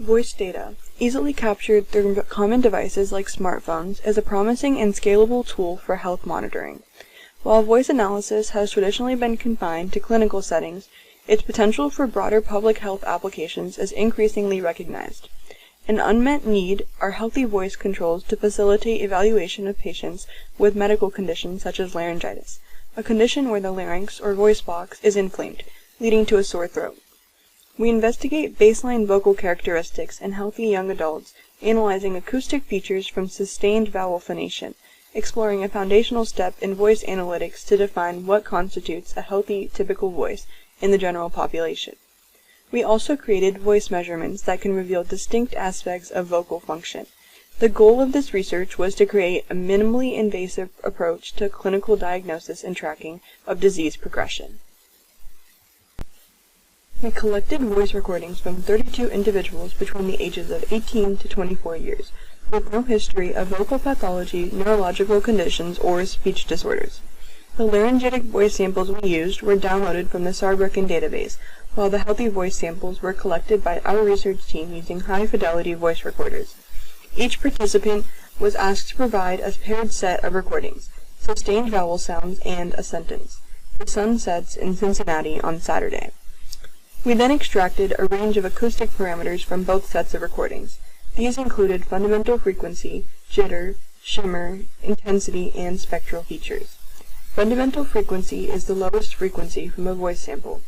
Voice data, easily captured through common devices like smartphones, is a promising and scalable tool for health monitoring. While voice analysis has traditionally been confined to clinical settings, its potential for broader public health applications is increasingly recognized. An unmet need are healthy voice controls to facilitate evaluation of patients with medical conditions such as laryngitis, a condition where the larynx or voice box is inflamed, leading to a sore throat. We investigate baseline vocal characteristics in healthy young adults, analyzing acoustic features from sustained vowel phonation, exploring a foundational step in voice analytics to define what constitutes a healthy, typical voice in the general population. We also created voice measurements that can reveal distinct aspects of vocal function. The goal of this research was to create a minimally invasive approach to clinical diagnosis and tracking of disease progression. We collected voice recordings from 32 individuals between the ages of 18 to 24 years, with no history of vocal pathology, neurological conditions, or speech disorders. The laryngitic voice samples we used were downloaded from the Saarbrücken database, while the healthy voice samples were collected by our research team using high-fidelity voice recorders. Each participant was asked to provide a paired set of recordings, sustained vowel sounds, and a sentence. The sun sets in Cincinnati on Saturday. We then extracted a range of acoustic parameters from both sets of recordings. These included fundamental frequency, jitter, shimmer, intensity, and spectral features. Fundamental frequency is the lowest frequency from a voice sample.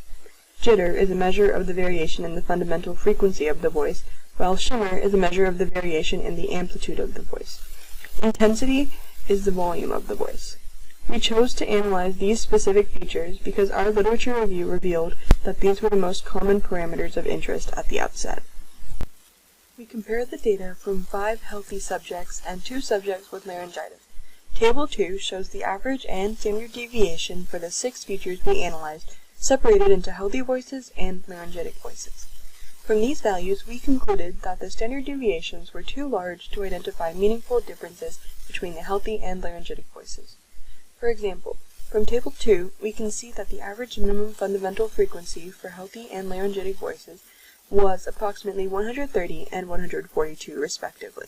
Jitter is a measure of the variation in the fundamental frequency of the voice, while shimmer is a measure of the variation in the amplitude of the voice. Intensity is the volume of the voice. We chose to analyze these specific features because our literature review revealed that these were the most common parameters of interest at the outset. We compared the data from 5 healthy subjects and 2 subjects with laryngitis. Table 2 shows the average and standard deviation for the 6 features we analyzed, separated into healthy voices and laryngitic voices. From these values, we concluded that the standard deviations were too large to identify meaningful differences between the healthy and laryngitic voices. For example, from Table 2, we can see that the average minimum fundamental frequency for healthy and laryngitic voices was approximately 130 and 142 respectively.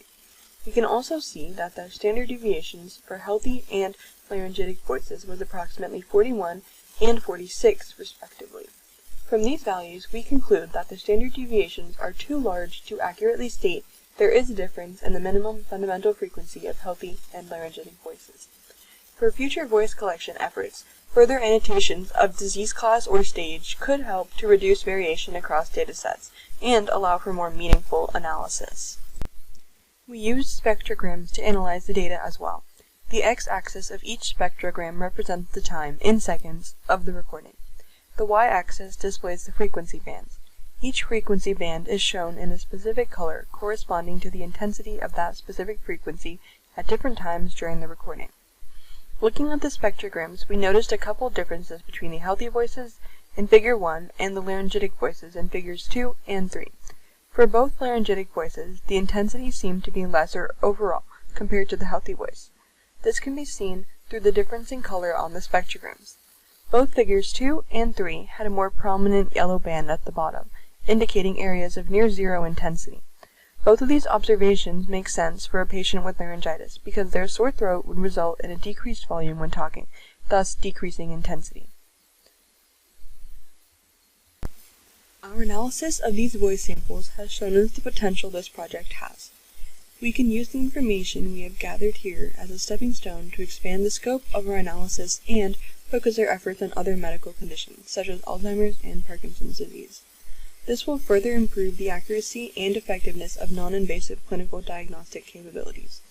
We can also see that the standard deviations for healthy and laryngitic voices was approximately 41 and 46 respectively. From these values, we conclude that the standard deviations are too large to accurately state there is a difference in the minimum fundamental frequency of healthy and laryngitic voices. For future voice collection efforts, further annotations of disease class or stage could help to reduce variation across datasets and allow for more meaningful analysis. We used spectrograms to analyze the data as well. The x-axis of each spectrogram represents the time, in seconds, of the recording. The y-axis displays the frequency bands. Each frequency band is shown in a specific color corresponding to the intensity of that specific frequency at different times during the recording. Looking at the spectrograms, we noticed a couple differences between the healthy voices in Figure 1 and the laryngitic voices in Figures 2 and 3. For both laryngitic voices, the intensity seemed to be lesser overall compared to the healthy voice. This can be seen through the difference in color on the spectrograms. Both Figures 2 and 3 had a more prominent yellow band at the bottom, indicating areas of near zero intensity. Both of these observations make sense for a patient with laryngitis because their sore throat would result in a decreased volume when talking, thus decreasing intensity. Our analysis of these voice samples has shown us the potential this project has. We can use the information we have gathered here as a stepping stone to expand the scope of our analysis and focus our efforts on other medical conditions, such as Alzheimer's and Parkinson's disease. This will further improve the accuracy and effectiveness of non-invasive clinical diagnostic capabilities.